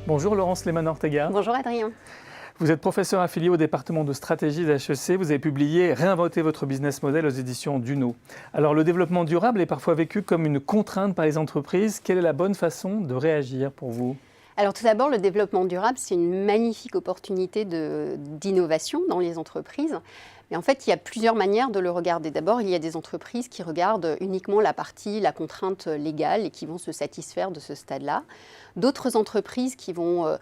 Bonjour Laurence Lehmann-Ortega. Bonjour Adrien. Vous êtes professeur affilié au département de stratégie d'HEC. Vous avez publié « Réinventer votre business model » aux éditions Duno. Alors le développement durable est parfois vécu comme une contrainte par les entreprises. Quelle est la bonne façon de réagir pour vous ? Alors tout d'abord, le développement durable, c'est une magnifique opportunité d'innovation dans les entreprises. Mais en fait, il y a plusieurs manières de le regarder. D'abord, il y a des entreprises qui regardent uniquement la contrainte légale et qui vont se satisfaire de ce stade-là. D'autres entreprises qui vont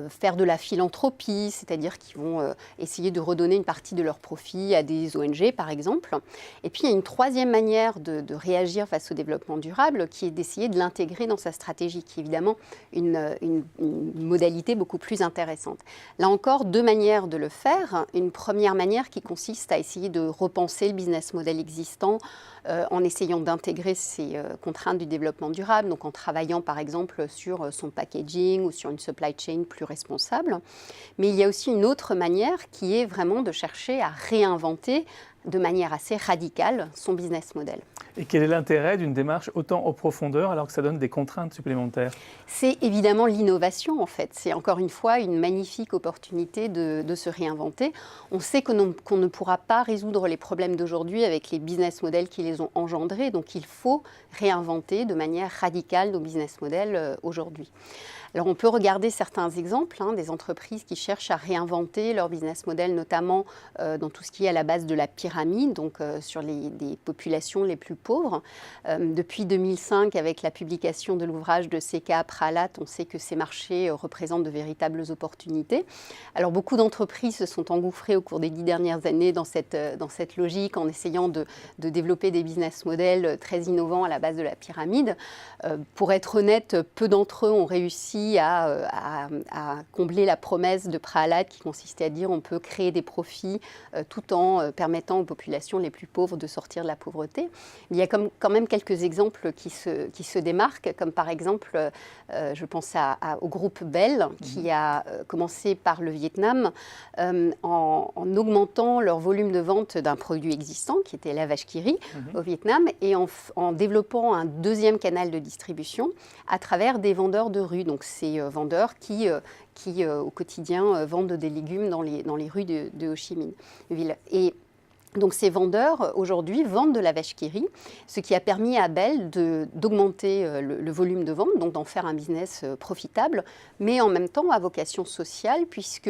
faire de la philanthropie, c'est-à-dire qui vont essayer de redonner une partie de leurs profits à des ONG, par exemple. Et puis, il y a une troisième manière de réagir face au développement durable qui est d'essayer de l'intégrer dans sa stratégie, qui est évidemment une modalité beaucoup plus intéressante. Là encore, deux manières de le faire. Une première manière qui consiste à essayer de repenser le business model existant en essayant d'intégrer ces contraintes du développement durable, donc en travaillant par exemple sur son packaging ou sur une supply chain plus responsable. Mais il y a aussi une autre manière qui est vraiment de chercher à réinventer de manière assez radicale son business model. Et quel est l'intérêt d'une démarche autant en profondeur alors que ça donne des contraintes supplémentaires ? C'est évidemment l'innovation en fait. C'est encore une fois une magnifique opportunité de se réinventer. On sait qu'on ne pourra pas résoudre les problèmes d'aujourd'hui avec les business models qui les ont engendrés. Donc il faut réinventer de manière radicale nos business models aujourd'hui. Alors on peut regarder certains exemples des entreprises qui cherchent à réinventer leur business model, notamment dans tout ce qui est à la base de la pyramide, donc sur des populations les plus pauvres. Depuis 2005, avec la publication de l'ouvrage de C.K. Prahalat, on sait que ces marchés représentent de véritables opportunités. Alors beaucoup d'entreprises se sont engouffrées au cours des 10 dernières années dans cette logique en essayant de développer des business models très innovants à la base de la pyramide. Pour être honnête, peu d'entre eux ont réussi à combler la promesse de Prahalat qui consistait à dire on peut créer des profits tout en permettant aux populations les plus pauvres de sortir de la pauvreté. Il y a quand même quelques exemples qui se démarquent, comme par exemple, je pense au groupe Bell qui a commencé par le Vietnam en augmentant leur volume de vente d'un produit existant qui était la vache qui rit au Vietnam et en développant un deuxième canal de distribution à travers des vendeurs de rue. Donc ces vendeurs qui au quotidien vendent des légumes dans les rues de Ho Chi Minh Ville. Et donc ces vendeurs aujourd'hui vendent de la vache qui rit, ce qui a permis à Bell d'augmenter le volume de vente, donc d'en faire un business profitable, mais en même temps à vocation sociale, puisque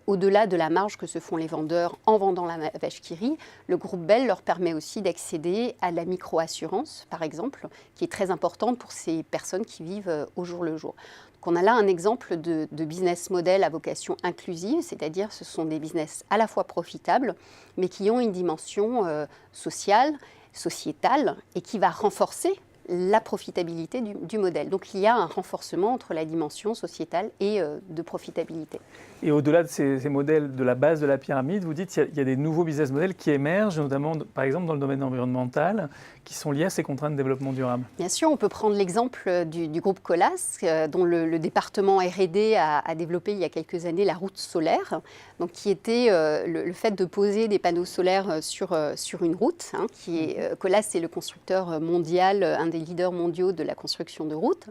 au-delà de la marge que se font les vendeurs en vendant la vache qui rit, le groupe Bell leur permet aussi d'accéder à la micro-assurance, par exemple, qui est très importante pour ces personnes qui vivent au jour le jour. Donc on a là un exemple de business model à vocation inclusive, c'est-à-dire ce sont des business à la fois profitables, mais qui ont une dimension sociale, sociétale, et qui va renforcer la profitabilité du modèle. Donc il y a un renforcement entre la dimension sociétale et de profitabilité. Et au-delà de ces modèles de la base de la pyramide, vous dites qu'il y a des nouveaux business models qui émergent, notamment par exemple dans le domaine environnemental, qui sont liés à ces contraintes de développement durable. Bien sûr, on peut prendre l'exemple du groupe Colas, dont le département R&D a développé il y a quelques années la route solaire, donc qui était le fait de poser des panneaux solaires sur une route. Colas est le constructeur mondial, un des leaders mondiaux de la construction de routes.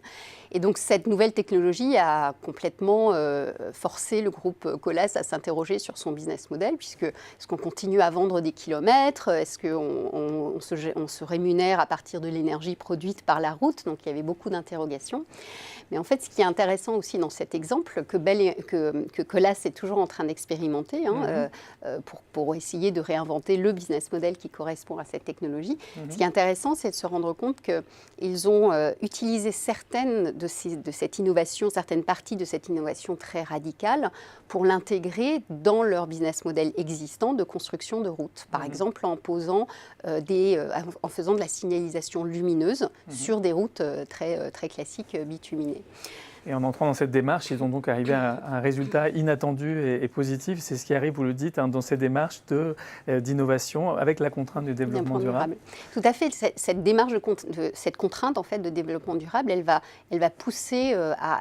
Et donc cette nouvelle technologie a complètement forcé le groupe Colas à s'interroger sur son business model, puisque est-ce qu'on continue à vendre des kilomètres, est-ce qu'on se rémunère à partir de l'énergie produite par la route, donc il y avait beaucoup d'interrogations. Mais en fait, ce qui est intéressant aussi dans cet exemple, que Colas est toujours en train d'expérimenter pour essayer de réinventer le business model qui correspond à cette technologie, ce qui est intéressant, c'est de se rendre compte qu'ils ont utilisé certaines parties de cette innovation très radicale pour l'intégrer dans leur business model existant de construction de routes. Par exemple, en faisant de la signalisation lumineuse sur des routes très classiques bituminées. Et en entrant dans cette démarche, ils ont donc arrivé à un résultat inattendu et positif. C'est ce qui arrive, vous le dites, dans ces démarches d'innovation avec la contrainte du développement durable. Tout à fait. Cette démarche, cette contrainte en fait, de développement durable, elle va pousser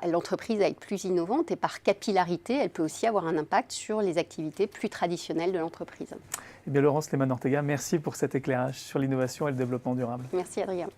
l'entreprise à être plus innovante et par capillarité, elle peut aussi avoir un impact sur les activités plus traditionnelles de l'entreprise. Eh bien, Laurence Lehmann-Ortega, merci pour cet éclairage sur l'innovation et le développement durable. Merci Adrien.